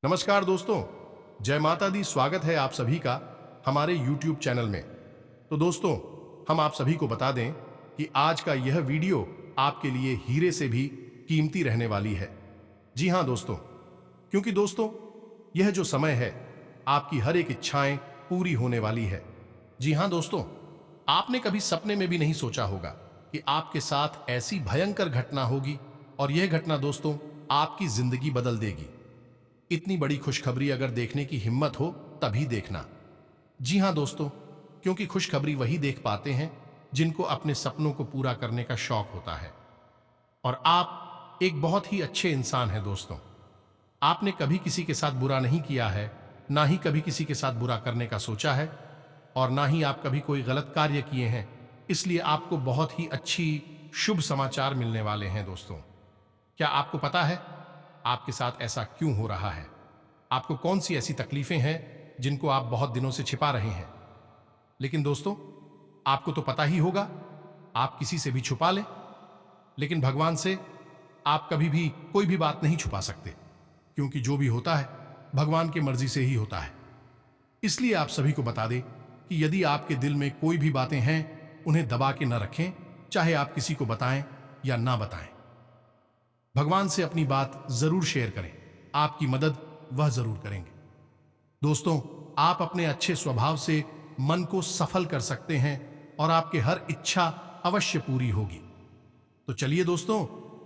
नमस्कार दोस्तों, जय माता दी। स्वागत है आप सभी का हमारे YouTube चैनल में। तो दोस्तों, हम आप सभी को बता दें कि आज का यह वीडियो आपके लिए हीरे से भी कीमती रहने वाली है। जी हां दोस्तों, क्योंकि दोस्तों यह जो समय है आपकी हर एक इच्छाएं पूरी होने वाली है। जी हां दोस्तों, आपने कभी सपने में भी नहीं सोचा होगा कि आपके साथ ऐसी भयंकर घटना होगी और यह घटना दोस्तों आपकी जिंदगी बदल देगी। इतनी बड़ी खुशखबरी अगर देखने की हिम्मत हो तभी देखना। जी हां दोस्तों, क्योंकि खुशखबरी वही देख पाते हैं जिनको अपने सपनों को पूरा करने का शौक होता है। और आप एक बहुत ही अच्छे इंसान हैं दोस्तों। आपने कभी किसी के साथ बुरा नहीं किया है, ना ही कभी किसी के साथ बुरा करने का सोचा है, और ना ही आप कभी कोई गलत कार्य किए हैं। इसलिए आपको बहुत ही अच्छी शुभ समाचार मिलने वाले हैं दोस्तों। क्या आपको पता है आपके साथ ऐसा क्यों हो रहा है? आपको कौन सी ऐसी तकलीफें हैं जिनको आप बहुत दिनों से छिपा रहे हैं? लेकिन दोस्तों, आपको तो पता ही होगा, आप किसी से भी छुपा लें, लेकिन भगवान से आप कभी भी कोई भी बात नहीं छुपा सकते, क्योंकि जो भी होता है भगवान की मर्जी से ही होता है। इसलिए आप सभी को बता दें कि यदि आपके दिल में कोई भी बातें हैं, उन्हें दबा के न रखें, चाहे आप किसी को बताएं या ना बताएं। भगवान से अपनी बात जरूर शेयर करें, आपकी मदद वह जरूर करेंगे। दोस्तों, आप अपने अच्छे स्वभाव से मन को सफल कर सकते हैं और आपके हर इच्छा अवश्य पूरी होगी। तो चलिए दोस्तों,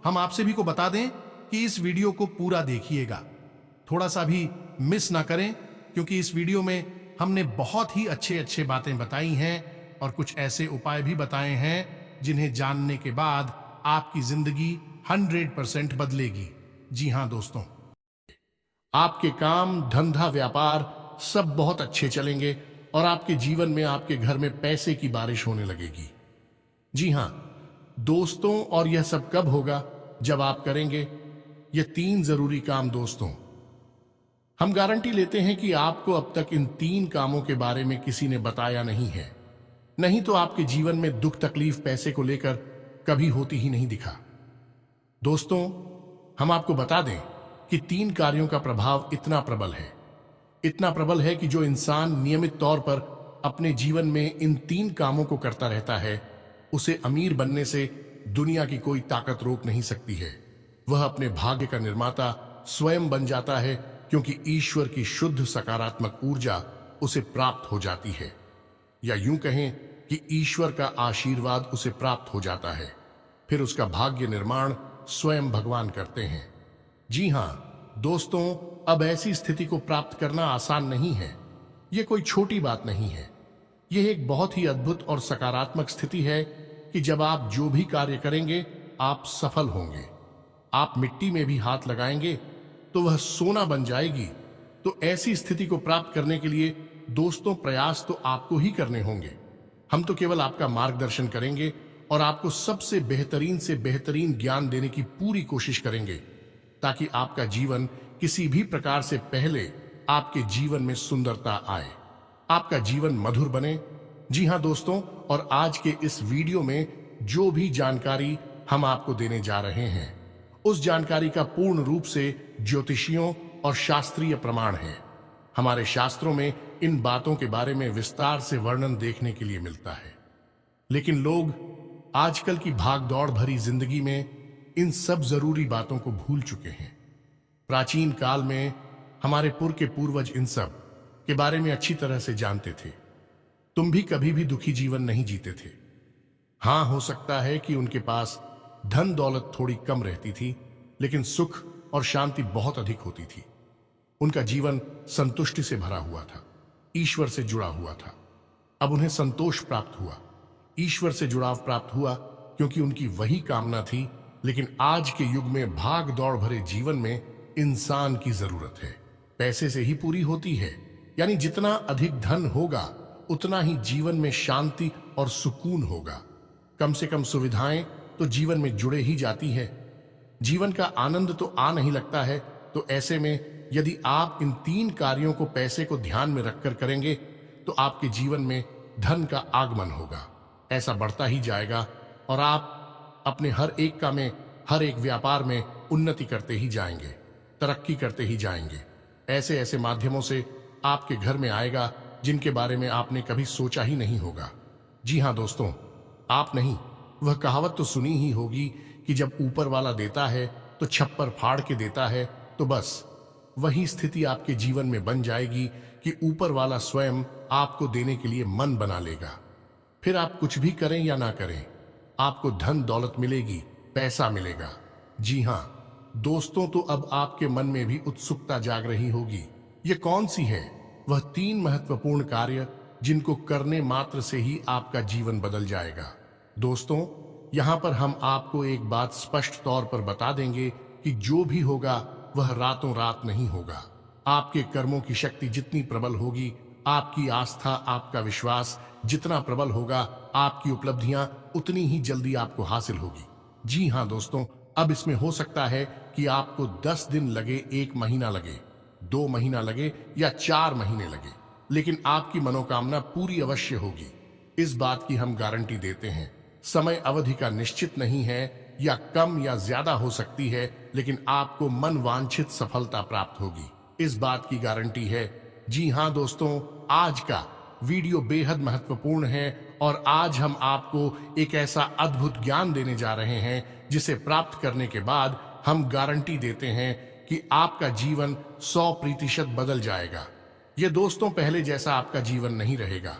हम आप सभी को बता दें कि इस वीडियो को पूरा देखिएगा, थोड़ा सा भी मिस ना करें, क्योंकि इस वीडियो में हमने बहुत ही अच्छे बातें बताई हैं और कुछ ऐसे उपाय भी बताए हैं जिन्हें जानने के बाद आपकी जिंदगी 100% बदलेगी। जी हां दोस्तों, आपके काम, धंधा, व्यापार सब बहुत अच्छे चलेंगे और आपके जीवन में, आपके घर में पैसे की बारिश होने लगेगी। जी हां दोस्तों, और यह सब कब होगा? जब आप करेंगे ये 3 जरूरी काम। दोस्तों, हम गारंटी लेते हैं कि आपको अब तक इन 3 कामों के बारे में किसी ने बताया नहीं है, नहीं तो आपके जीवन में दुख तकलीफ पैसे को लेकर कभी होती ही नहीं दिखा। दोस्तों, हम आपको बता दें कि 3 कार्यों का प्रभाव इतना प्रबल है कि जो इंसान नियमित तौर पर अपने जीवन में इन 3 कामों को करता रहता है, उसे अमीर बनने से दुनिया की कोई ताकत रोक नहीं सकती है। वह अपने भाग्य का निर्माता स्वयं बन जाता है, क्योंकि ईश्वर की शुद्ध सकारात्मक ऊर्जा उसे प्राप्त हो जाती है, या यूं कहें कि ईश्वर का आशीर्वाद उसे प्राप्त हो जाता है। फिर उसका भाग्य निर्माण स्वयं भगवान करते हैं। जी हां दोस्तों, अब ऐसी स्थिति को प्राप्त करना आसान नहीं है। यह कोई छोटी बात नहीं है। यह एक बहुत ही अद्भुत और सकारात्मक स्थिति है कि जब आप जो भी कार्य करेंगे आप सफल होंगे। आप मिट्टी में भी हाथ लगाएंगे तो वह सोना बन जाएगी। तो ऐसी स्थिति को प्राप्त करने के लिए दोस्तों, प्रयास तो आपको ही करने होंगे। हम तो केवल आपका मार्गदर्शन करेंगे और आपको सबसे बेहतरीन से बेहतरीन ज्ञान देने की पूरी कोशिश करेंगे, ताकि आपका जीवन किसी भी प्रकार से पहले आपके जीवन में सुंदरता आए, आपका जीवन मधुर बने। जी हां दोस्तों, और आज के इस वीडियो में जो भी जानकारी हम आपको देने जा रहे हैं, उस जानकारी का पूर्ण रूप से ज्योतिषियों और शास्त्रीय प्रमाण है। हमारे शास्त्रों में इन बातों के बारे में विस्तार से वर्णन देखने के लिए मिलता है, लेकिन लोग आजकल की भागदौड़ भरी जिंदगी में इन सब जरूरी बातों को भूल चुके हैं। प्राचीन काल में हमारे पूर्वज इन सब के बारे में अच्छी तरह से जानते थे। तुम भी कभी भी दुखी जीवन नहीं जीते थे। हां, हो सकता है कि उनके पास धन दौलत थोड़ी कम रहती थी, लेकिन सुख और शांति बहुत अधिक होती थी। उनका जीवन संतुष्टि से भरा हुआ था, ईश्वर से जुड़ा हुआ था। अब उन्हें संतोष प्राप्त हुआ, ईश्वर से जुड़ाव प्राप्त हुआ, क्योंकि उनकी वही कामना थी। लेकिन आज के युग में भाग दौड़ भरे जीवन में इंसान की जरूरत है पैसे से ही पूरी होती है। यानी जितना अधिक धन होगा उतना ही जीवन में शांति और सुकून होगा। कम से कम सुविधाएं तो जीवन में जुड़े ही जाती है। जीवन का आनंद तो आ नहीं लगता है। तो ऐसे में यदि आप इन 3 कार्यों को पैसे को ध्यान में रखकर करेंगे तो आपके जीवन में धन का आगमन होगा, ऐसा बढ़ता ही जाएगा और आप अपने हर एक काम में, हर एक व्यापार में उन्नति करते ही जाएंगे, तरक्की करते ही जाएंगे। ऐसे ऐसे माध्यमों से आपके घर में आएगा जिनके बारे में आपने कभी सोचा ही नहीं होगा। जी हाँ दोस्तों, आप नहीं, वह कहावत तो सुनी ही होगी कि जब ऊपर वाला देता है तो छप्पर फाड़ के देता है। तो बस वही स्थिति आपके जीवन में बन जाएगी कि ऊपर वाला स्वयं आपको देने के लिए मन बना लेगा। फिर आप कुछ भी करें या ना करें, आपको धन दौलत मिलेगी, पैसा मिलेगा। जी हाँ दोस्तों, तो अब आपके मन में भी उत्सुकता जाग रही होगी, ये कौन सी है वह 3 महत्वपूर्ण कार्य जिनको करने मात्र से ही आपका जीवन बदल जाएगा। दोस्तों, यहां पर हम आपको एक बात स्पष्ट तौर पर बता देंगे कि जो भी होगा वह रातों रात नहीं होगा। आपके कर्मों की शक्ति जितनी प्रबल होगी, आपकी आस्था, आपका विश्वास जितना प्रबल होगा, आपकी उपलब्धियां उतनी ही जल्दी आपको हासिल होगी। जी हाँ दोस्तों, अब इसमें हो सकता है कि आपको 10 दिन लगे, 1 महीना लगे, 2 महीना लगे या 4 महीने लगे, लेकिन आपकी मनोकामना पूरी अवश्य होगी। इस बात की हम गारंटी देते हैं। समय अवधि का निश्चित नहीं है, या कम या ज्यादा हो सकती है, लेकिन आपको मन वांछित सफलता प्राप्त होगी, इस बात की गारंटी है। जी हाँ दोस्तों, आज का वीडियो बेहद महत्वपूर्ण है और आज हम आपको एक ऐसा अद्भुत ज्ञान देने जा रहे हैं जिसे प्राप्त करने के बाद हम गारंटी देते हैं कि आपका जीवन 100% बदल जाएगा। ये दोस्तों पहले जैसा आपका जीवन नहीं रहेगा।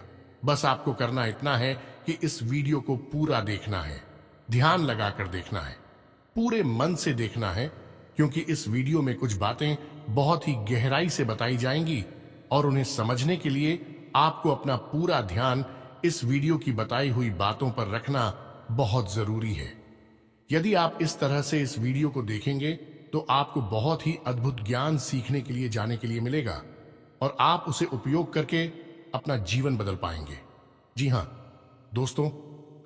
बस आपको करना इतना है कि इस वीडियो को पूरा देखना है, ध्यान लगाकर देखना है, पूरे मन से देखना है, क्योंकि इस वीडियो में कुछ बातें बहुत ही गहराई से बताई जाएंगी और उन्हें समझने के लिए आपको अपना पूरा ध्यान इस वीडियो की बताई हुई बातों पर रखना बहुत जरूरी है। यदि आप इस तरह से इस वीडियो को देखेंगे तो आपको बहुत ही अद्भुत ज्ञान सीखने के लिए, जाने के लिए मिलेगा और आप उसे उपयोग करके अपना जीवन बदल पाएंगे। जी हाँ दोस्तों,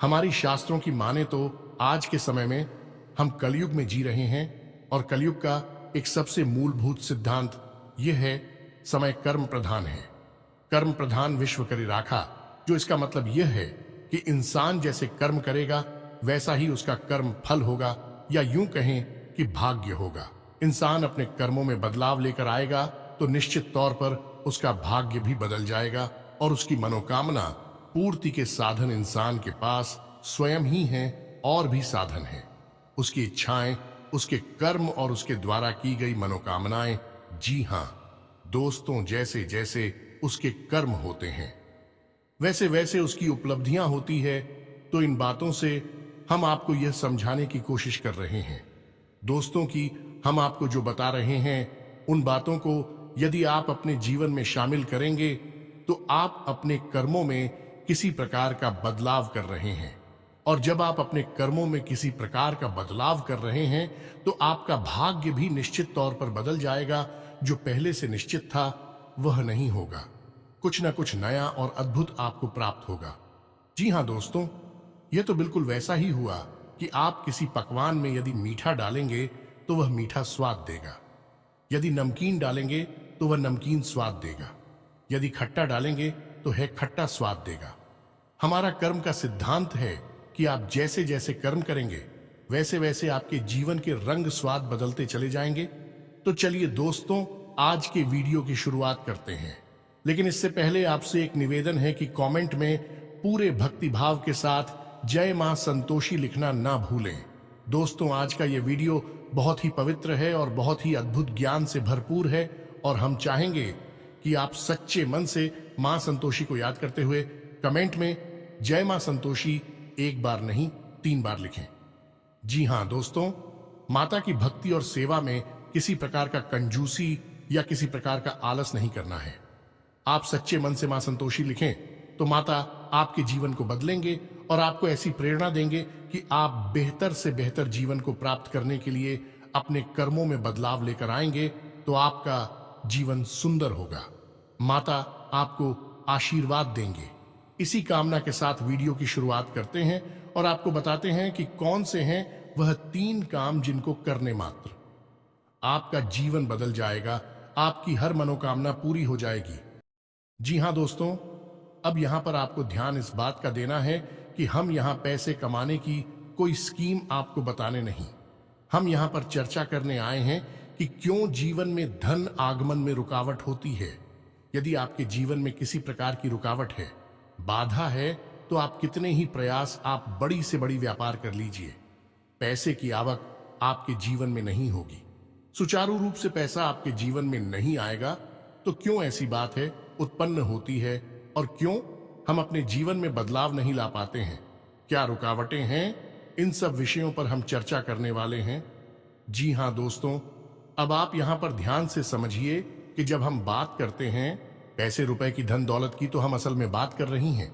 हमारी शास्त्रों की माने तो आज के समय में हम कलयुग में जी रहे हैं और कलयुग का एक सबसे मूलभूत सिद्धांत यह है, समय कर्म प्रधान है। कर्म प्रधान विश्व करी राखा, जो इसका मतलब यह है कि इंसान जैसे कर्म करेगा वैसा ही उसका कर्म फल होगा, या यूं कहें कि भाग्य होगा। इंसान अपने कर्मों में बदलाव लेकर आएगा तो निश्चित तौर पर उसका भाग्य भी बदल जाएगा और उसकी मनोकामना पूर्ति के साधन इंसान के पास स्वयं ही हैं और भी साधन हैं। उसकी इच्छाएं, उसके कर्म और उसके द्वारा की गई मनोकामनाएं। जी हां दोस्तों, जैसे जैसे उसके कर्म होते हैं वैसे वैसे उसकी उपलब्धियां होती है। तो इन बातों से हम आपको यह समझाने की कोशिश कर रहे हैं दोस्तों कि हम आपको जो बता रहे हैं उन बातों को यदि आप अपने जीवन में शामिल करेंगे तो आप अपने कर्मों में किसी प्रकार का बदलाव कर रहे हैं, और जब आप अपने कर्मों में किसी प्रकार का बदलाव कर रहे हैं तो आपका भाग्य भी निश्चित तौर पर बदल जाएगा। जो पहले से निश्चित था वह नहीं होगा, कुछ न कुछ नया और अद्भुत आपको प्राप्त होगा। जी हाँ दोस्तों, यह तो बिल्कुल वैसा ही हुआ कि आप किसी पकवान में यदि मीठा डालेंगे तो वह मीठा स्वाद देगा, यदि नमकीन डालेंगे तो वह नमकीन स्वाद देगा, यदि खट्टा डालेंगे तो है खट्टा स्वाद देगा। हमारा कर्म का सिद्धांत है कि आप जैसे जैसे कर्म करेंगे वैसे वैसे आपके जीवन के रंग स्वाद बदलते चले जाएंगे। तो चलिए दोस्तों, आज के वीडियो की शुरुआत करते हैं, लेकिन इससे पहले आपसे एक निवेदन है कि कमेंट में पूरे भक्ति भाव के साथ जय मां संतोषी लिखना ना भूलें। दोस्तों, आज का यह वीडियो बहुत ही पवित्र है और बहुत ही अद्भुत ज्ञान से भरपूर है और हम चाहेंगे कि आप सच्चे मन से मां संतोषी को याद करते हुए कमेंट में जय मां संतोषी 1 बार नहीं 3 बार लिखें। जी हां दोस्तों, माता की भक्ति और सेवा में किसी प्रकार का कंजूसी या किसी प्रकार का आलस नहीं करना है। आप सच्चे मन से मां संतोषी लिखें तो माता आपके जीवन को बदलेंगे और आपको ऐसी प्रेरणा देंगे कि आप बेहतर से बेहतर जीवन को प्राप्त करने के लिए अपने कर्मों में बदलाव लेकर आएंगे तो आपका जीवन सुंदर होगा। माता आपको आशीर्वाद देंगे। इसी कामना के साथ वीडियो की शुरुआत करते हैं और आपको बताते हैं कि कौन से हैं वह 3 काम जिनको करने मात्र आपका जीवन बदल जाएगा, आपकी हर मनोकामना पूरी हो जाएगी। जी हां दोस्तों, अब यहां पर आपको ध्यान इस बात का देना है कि हम यहां पैसे कमाने की कोई स्कीम आपको बताने नहीं, हम यहां पर चर्चा करने आए हैं कि क्यों जीवन में धन आगमन में रुकावट होती है। यदि आपके जीवन में किसी प्रकार की रुकावट है, बाधा है, तो आप कितने ही प्रयास आप बड़ी से बड़ी व्यापार कर लीजिए, पैसे की आवक आपके जीवन में नहीं होगी, सुचारू रूप से पैसा आपके जीवन में नहीं आएगा। तो क्यों ऐसी बात है उत्पन्न होती है और क्यों हम अपने जीवन में बदलाव नहीं ला पाते हैं? क्या रुकावटें हैं? इन सब विषयों पर हम चर्चा करने वाले हैं। जी हां दोस्तों, अब आप यहां पर ध्यान से समझिए कि जब हम बात करते हैं पैसे रुपए की, धन दौलत की, तो हम असल में बात कर रही हैं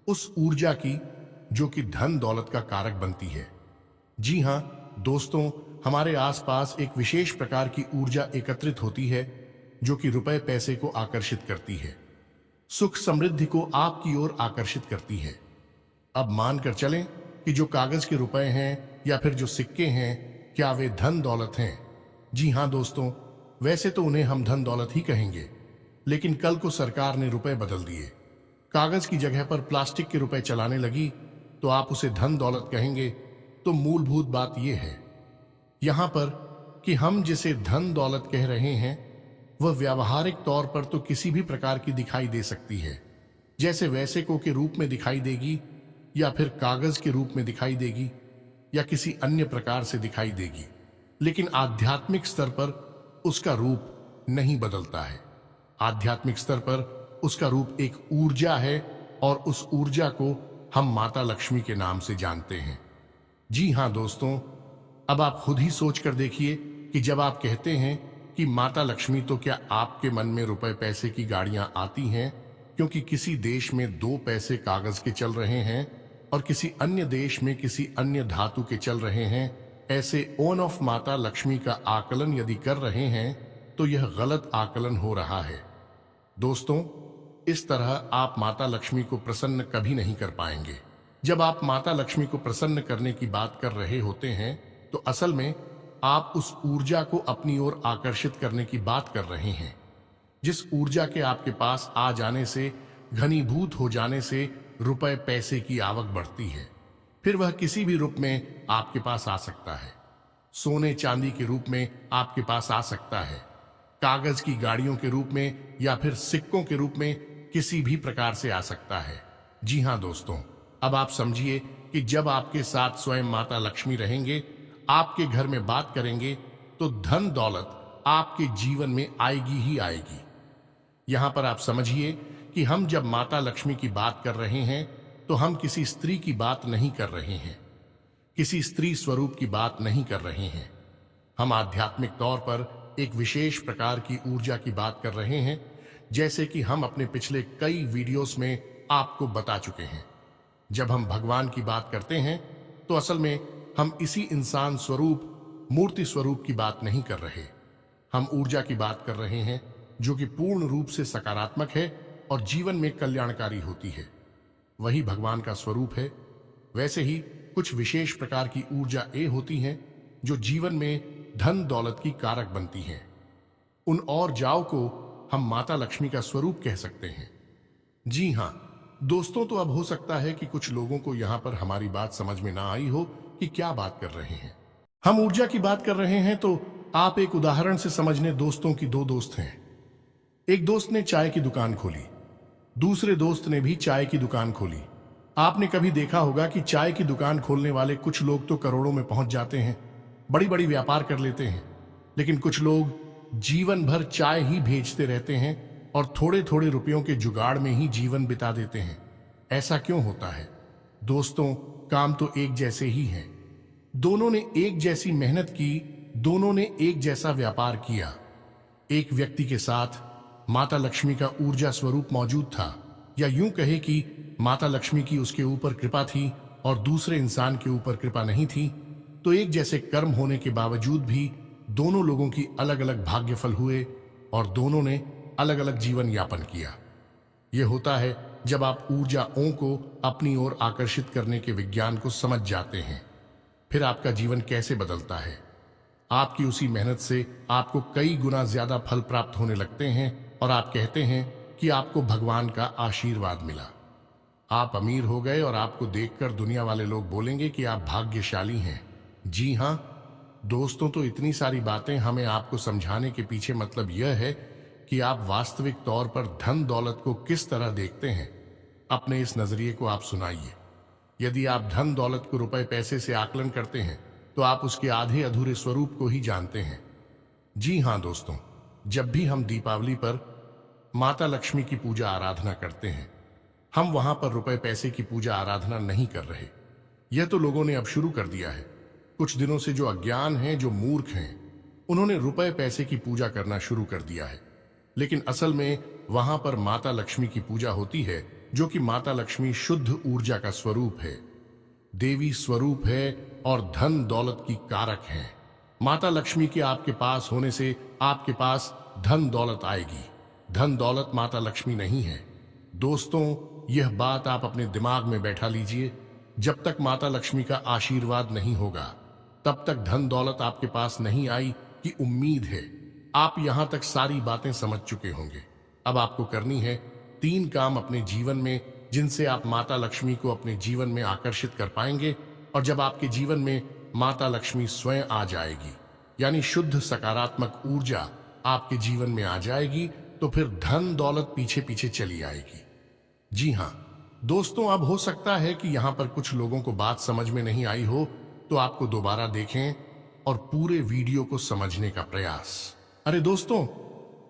उस ऊर्जा की जो कि धन दौलत का कारक बनती है। जी हां दोस्तों, हमारे आसपास एक विशेष प्रकार की ऊर्जा एकत्रित होती है जो कि रुपए पैसे को आकर्षित करती है, सुख समृद्धि को आपकी ओर आकर्षित करती है। अब मानकर चलें कि जो कागज के रुपए हैं या फिर जो सिक्के हैं, क्या वे धन दौलत हैं? जी हां दोस्तों, वैसे तो उन्हें हम धन दौलत ही कहेंगे, लेकिन कल को सरकार ने रुपए बदल दिए, कागज की जगह पर प्लास्टिक के रुपए चलाने लगी, तो आप उसे धन दौलत कहेंगे। तो मूलभूत बात यह है यहां पर कि हम जिसे धन दौलत कह रहे हैं वह व्यावहारिक तौर पर तो किसी भी प्रकार की दिखाई दे सकती है, जैसे वैसेको के रूप में दिखाई देगी, या फिर कागज के रूप में दिखाई देगी, या किसी अन्य प्रकार से दिखाई देगी, लेकिन आध्यात्मिक स्तर पर उसका रूप नहीं बदलता है। आध्यात्मिक स्तर पर उसका रूप एक ऊर्जा है और उस ऊर्जा को हम माता लक्ष्मी के नाम से जानते हैं। जी हां दोस्तों, अब आप खुद ही सोच कर देखिए कि जब आप कहते हैं कि माता लक्ष्मी, तो क्या आपके मन में रुपए पैसे की गाड़ियां आती हैं क्योंकि किसी देश में 2 पैसे कागज के चल रहे हैं और किसी अन्य देश में किसी अन्य धातु के चल रहे हैं? ऐसे ओन ऑफ माता लक्ष्मी का आकलन यदि कर रहे हैं तो यह गलत आकलन हो रहा है। दोस्तों, इस तरह आप माता लक्ष्मी को प्रसन्न कभी नहीं कर पाएंगे। जब आप माता लक्ष्मी को प्रसन्न करने की बात कर रहे होते हैं तो असल में आप उस ऊर्जा को अपनी ओर आकर्षित करने की बात कर रहे हैं, जिस ऊर्जा के आपके पास आ जाने से, घनीभूत हो जाने से रुपए पैसे की आवक बढ़ती है। फिर वह किसी भी रूप में आपके पास आ सकता है, सोने चांदी के रूप में आपके पास आ सकता है, कागज की गाड़ियों के रूप में, या फिर सिक्कों के रूप में, किसी भी प्रकार से आ सकता है। जी हां दोस्तों, अब आप समझिए कि जब आपके साथ स्वयं माता लक्ष्मी रहेंगे, आपके घर में बात करेंगे, तो धन दौलत आपके जीवन में आएगी ही आएगी। यहां पर आप समझिए कि हम जब माता लक्ष्मी की बात कर रहे हैं तो हम किसी स्त्री की बात नहीं कर रहे हैं, किसी स्त्री स्वरूप की बात नहीं कर रहे हैं। हम आध्यात्मिक तौर पर एक विशेष प्रकार की ऊर्जा की बात कर रहे हैं, जैसे कि हम अपने पिछले कई वीडियोस में आपको बता चुके हैं। जब हम भगवान की बात करते हैं तो असल में हम इसी इंसान स्वरूप, मूर्ति स्वरूप की बात नहीं कर रहे। हम ऊर्जा की बात कर रहे हैं जो कि पूर्ण रूप से सकारात्मक है और जीवन में कल्याणकारी होती है। वही भगवान का स्वरूप है। वैसे ही कुछ विशेष प्रकार की ऊर्जा होती हैं जो जीवन में धन दौलत की कारक बनती हैं। उन और जाओ को हम माता लक्ष्मी का स्वरूप कह सकते हैं। जी हां दोस्तों, तो अब हो सकता है कि कुछ लोगों को यहां पर हमारी बात समझ में ना आई हो कि क्या बात कर रहे हैं। हम ऊर्जा की बात कर रहे हैं, तो आप एक उदाहरण से समझने। दोस्तों की 2 दोस्त हैं। एक दोस्त ने चाय की दुकान खोली, दूसरे दोस्त ने भी चाय की दुकान खोली। आपने कभी देखा होगा कि चाय की दुकान खोलने वाले कुछ लोग तो करोड़ों में पहुंच जाते हैं, बड़ी बड़ी व्यापार कर लेते हैं, लेकिन कुछ लोग जीवन भर चाय ही भेजते रहते हैं और थोड़े थोड़े रुपयों के जुगाड़ में ही जीवन बिता देते हैं। ऐसा क्यों होता है? दोस्तों, काम तो एक जैसे ही हैं। दोनों ने एक जैसी मेहनत की, दोनों ने एक जैसा व्यापार किया। एक व्यक्ति के साथ माता लक्ष्मी का ऊर्जा स्वरूप मौजूद था, या यूं कहे कि माता लक्ष्मी की उसके ऊपर कृपा थी और दूसरे इंसान के ऊपर कृपा नहीं थी। तो एक जैसे कर्म होने के बावजूद भी दोनों लोगों की अलग अलग भाग्यफल हुए और दोनों ने अलग अलग जीवन यापन किया। यह होता है जब आप ऊर्जाओं को अपनी ओर आकर्षित करने के विज्ञान को समझ जाते हैं। फिर आपका जीवन कैसे बदलता है। आपकी उसी मेहनत से आपको कई गुना ज्यादा फल प्राप्त होने लगते हैं और आप कहते हैं कि आपको भगवान का आशीर्वाद मिला। आप अमीर हो गए और आपको देखकर दुनिया वाले लोग बोलेंगे कि आप भाग्यशाली हैं। जी हां दोस्तों, तो इतनी सारी बातें हमें आपको समझाने के पीछे मतलब यह है कि आप वास्तविक तौर पर धन दौलत को किस तरह देखते हैं। अपने इस नजरिए को आप सुनाइए। यदि आप धन दौलत को रुपए पैसे से आकलन करते हैं तो आप उसके आधे अधूरे स्वरूप को ही जानते हैं। जी हाँ दोस्तों, जब भी हम दीपावली पर माता लक्ष्मी की पूजा आराधना करते हैं, हम वहां पर रुपए पैसे की पूजा आराधना नहीं कर रहे। यह तो लोगों ने अब शुरू कर दिया है। कुछ दिनों से जो अज्ञान हैं, जो मूर्ख हैं, उन्होंने रुपए पैसे की पूजा करना शुरू कर दिया है। लेकिन असल में वहां पर माता लक्ष्मी की पूजा होती है, जो कि माता लक्ष्मी शुद्ध ऊर्जा का स्वरूप है, देवी स्वरूप है और धन दौलत की कारक है। माता लक्ष्मी के आपके पास होने से आपके पास धन दौलत आएगी। धन दौलत माता लक्ष्मी नहीं है। दोस्तों, यह बात आप अपने दिमाग में बैठा लीजिए। जब तक माता लक्ष्मी का आशीर्वाद नहीं होगा, तब तक धन दौलत आपके पास नहीं आई की उम्मीद है। आप यहां तक सारी बातें समझ चुके होंगे। अब आपको करनी है 3 काम अपने जीवन में, जिनसे आप माता लक्ष्मी को अपने जीवन में आकर्षित कर पाएंगे। और जब आपके जीवन में माता लक्ष्मी स्वयं आ जाएगी, यानी शुद्ध सकारात्मक ऊर्जा आपके जीवन में आ जाएगी, तो फिर धन दौलत पीछे पीछे चली आएगी। जी हाँ दोस्तों, अब हो सकता है कि यहां पर कुछ लोगों को बात समझ में नहीं आई हो, तो आपको दोबारा देखें और पूरे वीडियो को समझने का प्रयास। अरे दोस्तों,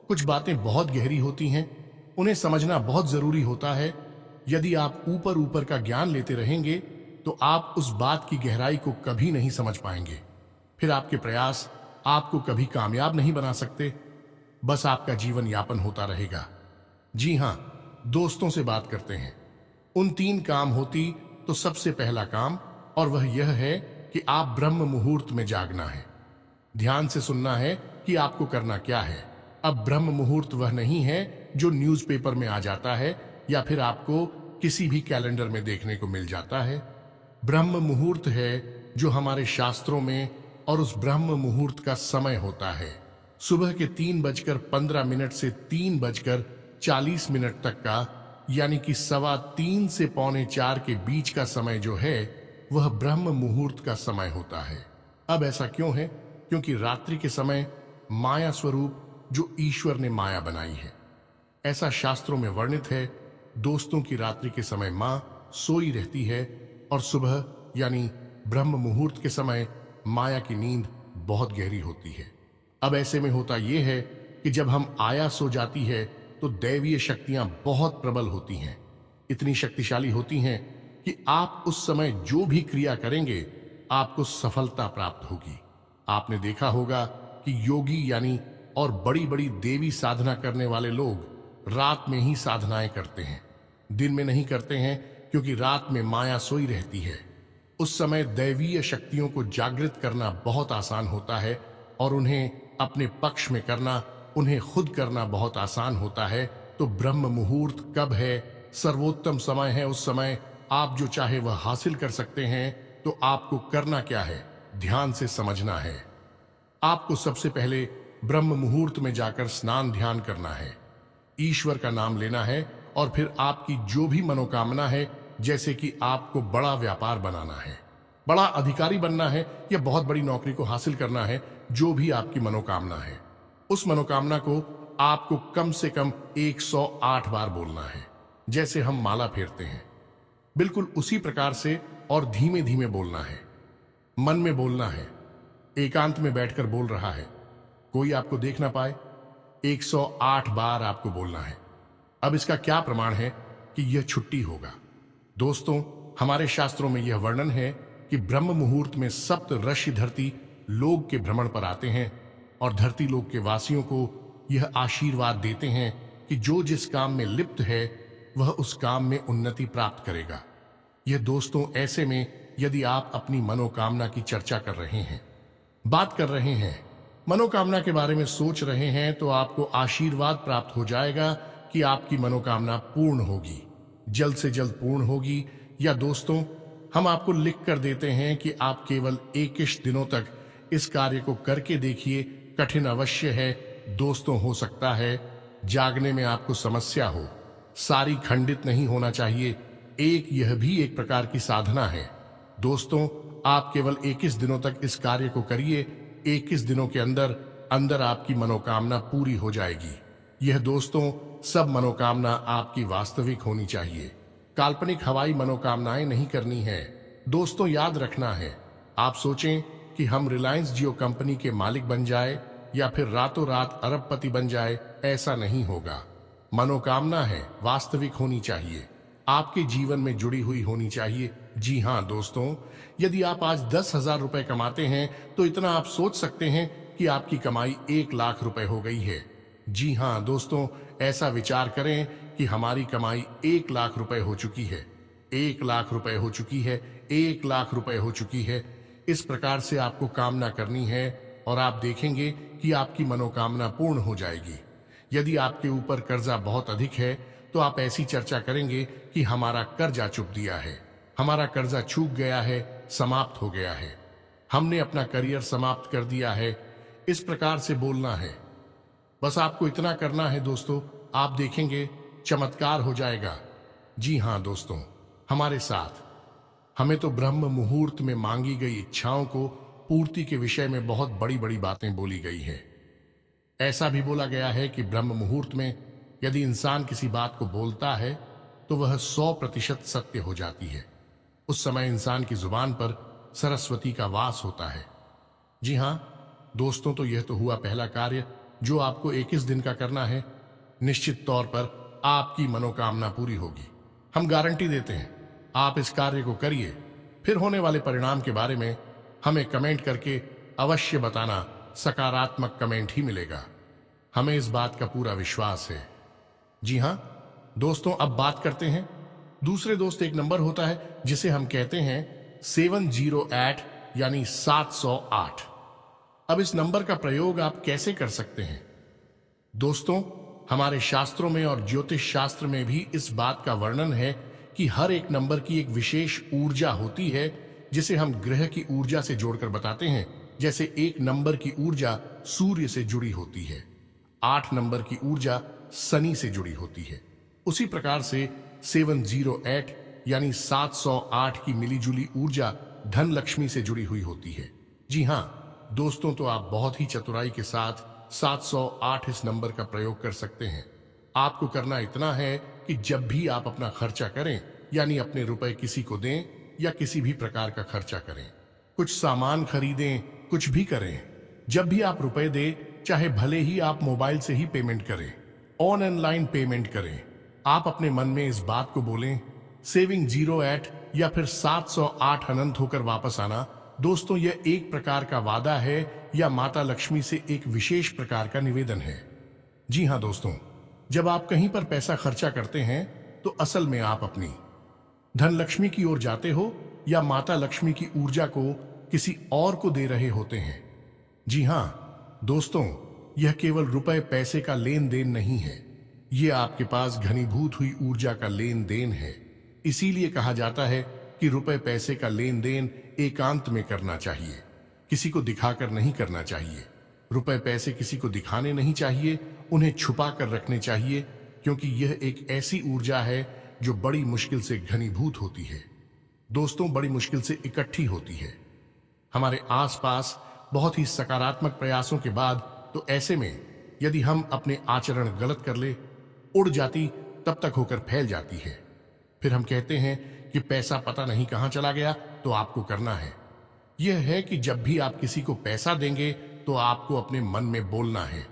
कुछ बातें बहुत गहरी होती हैं, उन्हें समझना बहुत जरूरी होता है। यदि आप ऊपर ऊपर का ज्ञान लेते रहेंगे तो आप उस बात की गहराई को कभी नहीं समझ पाएंगे। फिर आपके प्रयास आपको कभी कामयाब नहीं बना सकते, बस आपका जीवन यापन होता रहेगा। जी हां दोस्तों, से बात करते हैं। उन 3 काम होती तो सबसे पहला काम, और वह यह है कि आप ब्रह्म मुहूर्त में जागना है। ध्यान से सुनना है कि आपको करना क्या है। अब ब्रह्म मुहूर्त वह नहीं है जो न्यूज़पेपर में आ जाता है या फिर आपको किसी भी कैलेंडर में देखने को मिल जाता है। ब्रह्म मुहूर्त है जो हमारे शास्त्रों में, और उस ब्रह्म मुहूर्त का समय होता है सुबह के 3:15 से 3:40 तक का, यानी कि 3:15 से 3:45 के बीच का समय जो है, वह ब्रह्म मुहूर्त का समय होता है। अब ऐसा क्यों है? क्योंकि रात्रि के समय माया स्वरूप जो ईश्वर ने माया बनाई है, ऐसा शास्त्रों में वर्णित है। दोस्तों की रात्रि के समय मां सोई रहती है और सुबह यानी ब्रह्म मुहूर्त के समय माया की नींद बहुत गहरी होती है। अब ऐसे में होता यह है कि जब हम आया सो जाती है तो दैवीय शक्तियां बहुत प्रबल होती हैं, इतनी शक्तिशाली होती हैं कि आप उस समय जो भी क्रिया करेंगे आपको सफलता प्राप्त होगी। आपने देखा होगा कि योगी यानी और बड़ी बड़ी देवी साधना करने वाले लोग रात में ही साधनाएं करते हैं, दिन में नहीं करते हैं, क्योंकि रात में माया सोई रहती है। उस समय दैवीय शक्तियों को जागृत करना बहुत आसान होता है और उन्हें अपने पक्ष में करना, उन्हें खुद करना बहुत आसान होता है। तो ब्रह्म मुहूर्त कब है? सर्वोत्तम समय है। उस समय आप जो चाहे वह हासिल कर सकते हैं। तो आपको करना क्या है? ध्यान से समझना है। आपको सबसे पहले ब्रह्म मुहूर्त में जाकर स्नान ध्यान करना है, ईश्वर का नाम लेना है और फिर आपकी जो भी मनोकामना है, जैसे कि आपको बड़ा व्यापार बनाना है, बड़ा अधिकारी बनना है या बहुत बड़ी नौकरी को हासिल करना है, जो भी आपकी मनोकामना है, उस मनोकामना को आपको कम से कम 108 बार बोलना है। जैसे हम माला फेरते हैं, बिल्कुल उसी प्रकार से और धीमे धीमे बोलना है। मन में बोलना है, एकांत में बैठकर बोल रहा है, कोई आपको देख ना पाए। 108 बार आपको बोलना है। अब इसका क्या प्रमाण है कि यह छुट्टी होगा? दोस्तों, हमारे शास्त्रों में यह वर्णन है कि ब्रह्म मुहूर्त में सप्त ऋषि धरती लोक के भ्रमण पर आते हैं और धरती लोक के वासियों को यह आशीर्वाद देते हैं कि जो जिस काम में लिप्त है वह उस काम में उन्नति प्राप्त करेगा। यह दोस्तों ऐसे में यदि आप अपनी मनोकामना की चर्चा कर रहे हैं, बात कर रहे हैं, मनोकामना के बारे में सोच रहे हैं, तो आपको आशीर्वाद प्राप्त हो जाएगा कि आपकी मनोकामना पूर्ण होगी, जल्द से जल्द पूर्ण होगी। या दोस्तों, हम आपको लिख कर देते हैं कि आप केवल 21 दिनों तक इस कार्य को करके देखिए। कठिन अवश्य है दोस्तों, हो सकता है जागने में आपको समस्या हो, सारी खंडित नहीं होना चाहिए। यह भी एक प्रकार की साधना है। दोस्तों, आप केवल 21 दिनों तक इस कार्य को करिए, 21 दिनों के अंदर अंदर आपकी मनोकामना पूरी हो जाएगी। यह दोस्तों सब मनोकामना आपकी वास्तविक होनी चाहिए। काल्पनिक हवाई मनोकामनाएं नहीं करनी है। दोस्तों याद रखना है, आप सोचें कि हम रिलायंस जियो कंपनी के मालिक बन जाए या फिर रातों रात अरबपति बन जाए, ऐसा नहीं होगा। मनोकामना है वास्तविक होनी चाहिए, आपके जीवन में जुड़ी हुई होनी चाहिए। जी हाँ दोस्तों, यदि आप आज 10,000 रुपए कमाते हैं तो इतना आप सोच सकते हैं कि आपकी कमाई 1,00,000 रुपए हो गई है। जी हाँ दोस्तों, ऐसा विचार करें कि हमारी कमाई 1,00,000 रुपए हो चुकी है, 1,00,000 रुपए हो चुकी है, 1,00,000 रुपए हो चुकी है। इस प्रकार से आपको कामना करनी है और आप देखेंगे कि आपकी मनोकामना पूर्ण हो जाएगी। यदि आपके ऊपर कर्जा बहुत अधिक है तो आप ऐसी चर्चा करेंगे कि हमारा कर्जा चुक दिया है, हमारा कर्जा चूक गया है, समाप्त हो गया है, हमने अपना करियर समाप्त कर दिया है। इस प्रकार से बोलना है। बस आपको इतना करना है दोस्तों, आप देखेंगे चमत्कार हो जाएगा। जी हाँ दोस्तों, हमारे साथ हमें तो ब्रह्म मुहूर्त में मांगी गई इच्छाओं को पूर्ति के विषय में बहुत बड़ी बड़ी बातें बोली गई है। ऐसा भी बोला गया है कि ब्रह्म मुहूर्त में यदि इंसान किसी बात को बोलता है तो वह 100% सत्य हो जाती है। उस समय इंसान की जुबान पर सरस्वती का वास होता है। जी हाँ दोस्तों, तो यह तो हुआ पहला कार्य जो आपको 21 दिन का करना है। निश्चित तौर पर आपकी मनोकामना पूरी होगी, हम गारंटी देते हैं। आप इस कार्य को करिए, फिर होने वाले परिणाम के बारे में हमें कमेंट करके अवश्य बताना। सकारात्मक कमेंट ही मिलेगा, हमें इस बात का पूरा विश्वास है। जी हां दोस्तों, अब बात करते हैं दूसरे दोस्त एक नंबर होता है जिसे हम कहते हैं 708 यानी 708। अब इस नंबर का प्रयोग आप कैसे कर सकते हैं दोस्तों? हमारे शास्त्रों में और ज्योतिष शास्त्र में भी इस बात का वर्णन है कि हर एक नंबर की एक विशेष ऊर्जा होती है जिसे हम ग्रह की ऊर्जा से जोड़कर बताते हैं। जैसे एक नंबर की ऊर्जा सूर्य से जुड़ी होती है, 8 नंबर की ऊर्जा शनि से जुड़ी होती है। उसी प्रकार से 708 यानी 708 की मिलीजुली ऊर्जा धन लक्ष्मी से जुड़ी हुई होती है। जी हाँ दोस्तों, तो आप बहुत ही चतुराई के साथ 708 इस नंबर का प्रयोग कर सकते हैं। आपको करना इतना है कि जब भी आप अपना खर्चा करें, यानी अपने रुपए किसी को दें या किसी भी प्रकार का खर्चा करें, कुछ सामान खरीदें, कुछ भी करें, जब भी आप रुपए दें, चाहे भले ही आप मोबाइल से ही पेमेंट करें, ऑनलाइन पेमेंट करें, आप अपने मन में इस बात को बोलें, सेविंग 08 या फिर 708 अनंत होकर वापस आना। दोस्तों, यह एक प्रकार का वादा है या माता लक्ष्मी से एक विशेष प्रकार का निवेदन है। जी हाँ दोस्तों, जब आप कहीं पर पैसा खर्चा करते हैं तो असल में आप अपनी धन लक्ष्मी की ओर जाते हो या माता लक्ष्मी की ऊर्जा को किसी और को दे रहे होते हैं। जी हाँ दोस्तों, यह केवल रुपए पैसे का लेन देन नहीं है, यह आपके पास घनीभूत हुई ऊर्जा का लेन देन है। इसीलिए कहा जाता है कि रुपए पैसे का लेन देन एकांत में करना चाहिए, किसी को दिखाकर नहीं करना चाहिए। रुपए पैसे किसी को दिखाने नहीं चाहिए, उन्हें छुपा कर रखने चाहिए, क्योंकि यह एक ऐसी ऊर्जा है जो बड़ी मुश्किल से घनीभूत होती है। दोस्तों, बड़ी मुश्किल से इकट्ठी होती है हमारे आसपास बहुत ही सकारात्मक प्रयासों के बाद। तो ऐसे में यदि हम अपने आचरण गलत कर ले, उड़ जाती तब तक होकर फैल जाती है। फिर हम कहते हैं कि पैसा पता नहीं कहां चला गया। तो आपको करना है यह है कि जब भी आप किसी को पैसा देंगे तो आपको अपने मन में बोलना है,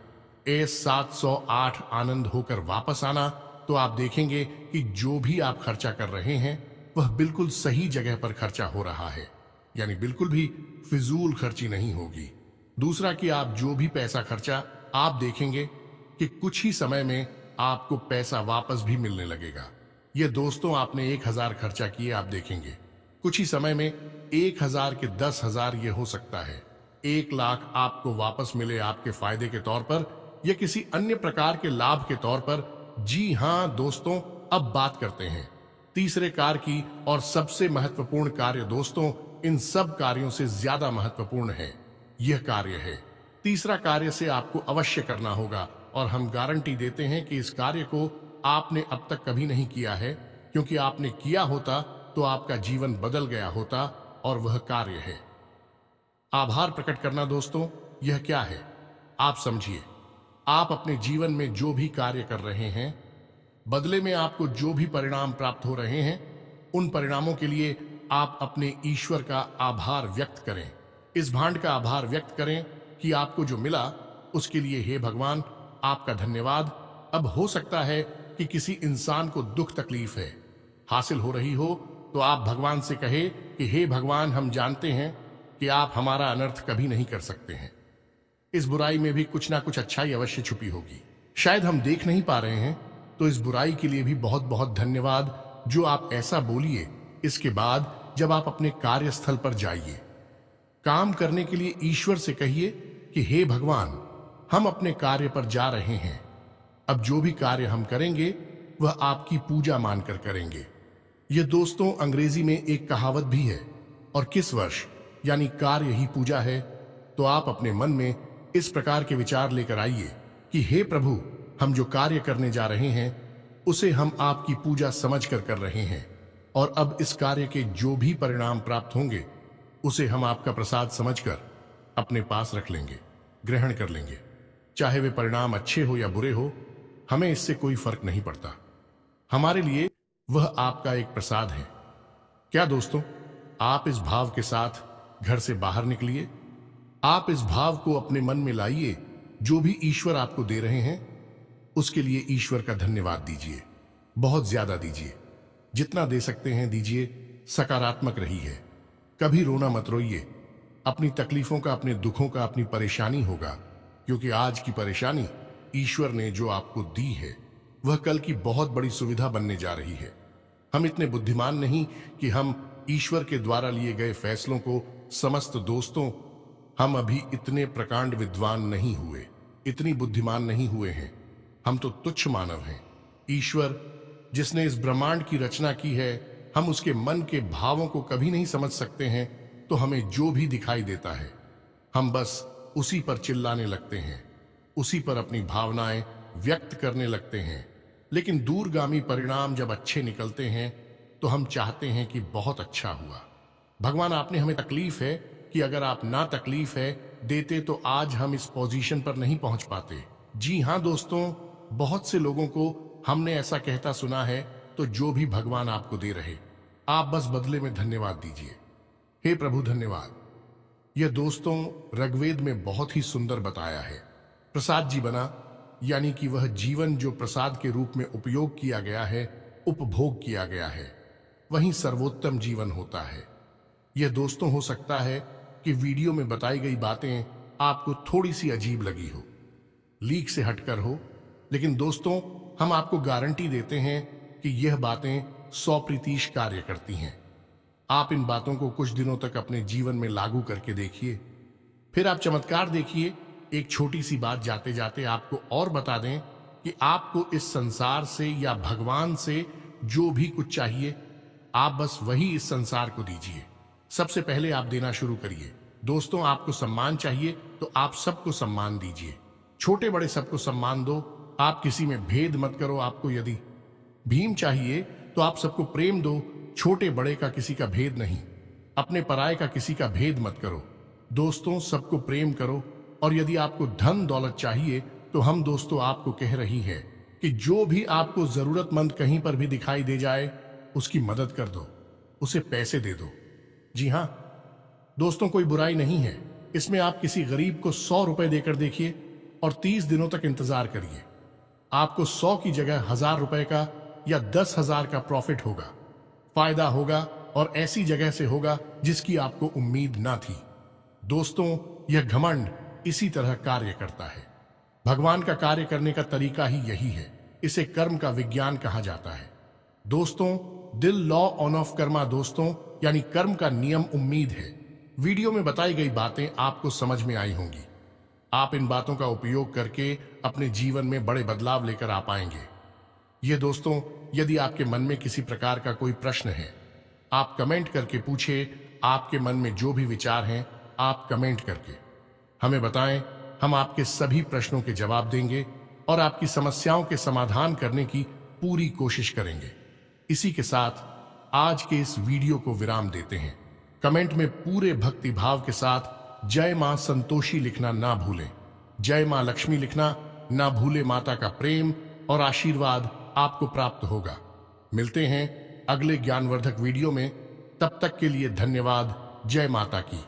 708 आनंद होकर वापस आना। तो आप देखेंगे कि जो भी आप खर्चा कर रहे हैं वह बिल्कुल सही जगह पर खर्चा हो रहा है, यानी बिल्कुल भी फिजूल खर्ची नहीं होगी। दूसरा कि आप जो भी पैसा खर्चा, आप देखेंगे कि कुछ ही समय में आपको पैसा वापस भी मिलने लगेगा। ये दोस्तों, आपने 1,000 खर्चा किए, आप देखेंगे कुछ ही समय में 1,000 के 10,000 ये हो सकता है 1,00,000 आपको वापस मिले आपके फायदे के तौर पर या किसी अन्य प्रकार के लाभ के तौर पर। जी हाँ दोस्तों, अब बात करते हैं तीसरे कार्य की, और सबसे महत्वपूर्ण कार्य। दोस्तों, इन सब कार्यों से ज्यादा महत्वपूर्ण है यह कार्य है। तीसरा कार्य से आपको अवश्य करना होगा और हम गारंटी देते हैं कि इस कार्य को आपने अब तक कभी नहीं किया है, क्योंकि आपने किया होता तो आपका जीवन बदल गया होता। और वह कार्य है आभार प्रकट करना। दोस्तों, यह क्या है? आप समझिए, आप अपने जीवन में जो भी कार्य कर रहे हैं, बदले में आपको जो भी परिणाम प्राप्त हो रहे हैं, उन परिणामों के लिए आप अपने ईश्वर का आभार व्यक्त करें। इस भांड का आभार व्यक्त करें कि आपको जो मिला उसके लिए हे भगवान आपका धन्यवाद। अब हो सकता है कि किसी इंसान को दुख तकलीफ है हासिल हो रही हो, तो आप भगवान से कहे कि हे भगवान, हम जानते हैं कि आप हमारा अनर्थ कभी नहीं कर सकते हैं। इस बुराई में भी कुछ ना कुछ अच्छाई अवश्य छुपी होगी, शायद हम देख नहीं पा रहे हैं। तो इस बुराई के लिए भी बहुत बहुत धन्यवाद जो आप ऐसा बोलिए। इसके बाद जब आप अपने कार्यस्थल पर जाइए, काम करने के लिए ईश्वर से कहिए कि हे भगवान, हम अपने कार्य पर जा रहे हैं। अब जो भी कार्य हम करेंगे वह आपकी पूजा मानकर करेंगे। यह दोस्तों अंग्रेजी में एक कहावत भी है, और किस वर्ष यानी कार्य ही पूजा है। तो आप अपने मन में इस प्रकार के विचार लेकर आइए कि हे प्रभु, हम जो कार्य करने जा रहे हैं उसे हम आपकी पूजा समझकर कर रहे हैं, और अब इस कार्य के जो भी परिणाम प्राप्त होंगे उसे हम आपका प्रसाद समझकर अपने पास रख लेंगे, ग्रहण कर लेंगे। चाहे वे परिणाम अच्छे हो या बुरे हो, हमें इससे कोई फर्क नहीं पड़ता। हमारे लिए वह आपका एक प्रसाद है। क्या दोस्तों, आप इस भाव के साथ घर से बाहर निकलिए। आप इस भाव को अपने मन में लाइए। जो भी ईश्वर आपको दे रहे हैं उसके लिए ईश्वर का धन्यवाद दीजिए, बहुत ज्यादा दीजिए। जितना दे सकते हैं दीजिए। सकारात्मक रहिए, कभी रोना मत रोइए। अपनी तकलीफों का, अपने दुखों का, अपनी परेशानी होगा, क्योंकि आज की परेशानी ईश्वर ने जो आपको दी है वह कल की बहुत बड़ी सुविधा बनने जा रही है। हम इतने बुद्धिमान नहीं कि हम ईश्वर के द्वारा लिए गए फैसलों को समस्त दोस्तों, हम अभी इतने प्रकांड विद्वान नहीं हुए, इतनी बुद्धिमान नहीं हुए हैं। हम तो तुच्छ मानव हैं। ईश्वर जिसने इस ब्रह्मांड की रचना की है, हम उसके मन के भावों को कभी नहीं समझ सकते हैं। तो हमें जो भी दिखाई देता है हम बस उसी पर चिल्लाने लगते हैं, उसी पर अपनी भावनाएं व्यक्त करने लगते हैं। लेकिन दूरगामी परिणाम जब अच्छे निकलते हैं तो हम चाहते हैं कि बहुत अच्छा हुआ। भगवान, आपने हमें तकलीफ है कि अगर आप ना तकलीफ है देते तो आज हम इस पोजीशन पर नहीं पहुंच पाते। जी हां दोस्तों, बहुत से लोगों को हमने ऐसा कहता सुना है। तो जो भी भगवान आपको दे रहे, आप बस बदले में धन्यवाद दीजिए। हे प्रभु धन्यवाद। यह दोस्तों ऋग्वेद में बहुत ही सुंदर बताया है। प्रसाद जी बना, यानी कि वह जीवन जो प्रसाद के रूप में उपयोग किया गया है, उपभोग किया गया है, वही सर्वोत्तम जीवन होता है। यह दोस्तों हो सकता है कि वीडियो में बताई गई बातें आपको थोड़ी सी अजीब लगी हो, लीक से हटकर हो, लेकिन दोस्तों हम आपको गारंटी देते हैं कि यह बातें 100% कार्य करती हैं। आप इन बातों को कुछ दिनों तक अपने जीवन में लागू करके देखिए, फिर आप चमत्कार देखिए। एक छोटी सी बात जाते जाते आपको और बता दें कि आपको इस संसार से या भगवान से जो भी कुछ चाहिए, आप बस वही इस संसार को दीजिए। सबसे पहले आप देना शुरू करिए। दोस्तों, आपको सम्मान चाहिए तो आप सबको सम्मान दीजिए, छोटे बड़े सबको सम्मान दो। आप किसी में भेद मत करो। आपको यदि भीम चाहिए तो आप सबको प्रेम दो, छोटे बड़े का किसी का भेद नहीं, अपने पराये का किसी का भेद मत करो। दोस्तों, सबको प्रेम करो। और यदि आपको धन दौलत चाहिए तो हम दोस्तों आपको कह रही है कि जो भी आपको जरूरतमंद कहीं पर भी दिखाई दे जाए उसकी मदद कर दो, उसे पैसे दे दो। जी हां दोस्तों, कोई बुराई नहीं है इसमें। आप किसी गरीब को 100 रुपए देकर देखिए और 30 दिनों तक इंतजार करिए। आपको 100 की जगह 1000 रुपए का या 10,000 का प्रॉफिट होगा, फायदा होगा, और ऐसी जगह से होगा जिसकी आपको उम्मीद ना थी। दोस्तों, यह घमंड इसी तरह कार्य करता है। भगवान का कार्य करने का तरीका ही यही है। इसे कर्म का विज्ञान कहा जाता है। दोस्तों, दिल लॉ ऑन ऑफ कर्मा दोस्तों, यानी कर्म का नियम उम्मीद है। वीडियो में बताई गई बातें आपको समझ में आई होंगी। आप इन बातों का उपयोग करके अपने जीवन में बड़े बदलाव लेकर आ पाएंगे। ये दोस्तों, यदि आपके मन में किसी प्रकार का कोई प्रश्न है, आप कमेंट करके पूछे। आपके मन में जो भी विचार हैं आप कमेंट करके हमें बताएं। हम आपके सभी प्रश्नों के जवाब देंगे और आपकी समस्याओं के समाधान करने की पूरी कोशिश करेंगे। इसी के साथ आज के इस वीडियो को विराम देते हैं। कमेंट में पूरे भक्ति भाव के साथ जय मां संतोषी लिखना ना भूलें। जय मां लक्ष्मी लिखना ना भूले। माता का प्रेम और आशीर्वाद आपको प्राप्त होगा। मिलते हैं अगले ज्ञानवर्धक वीडियो में। तब तक के लिए धन्यवाद। जय माता की।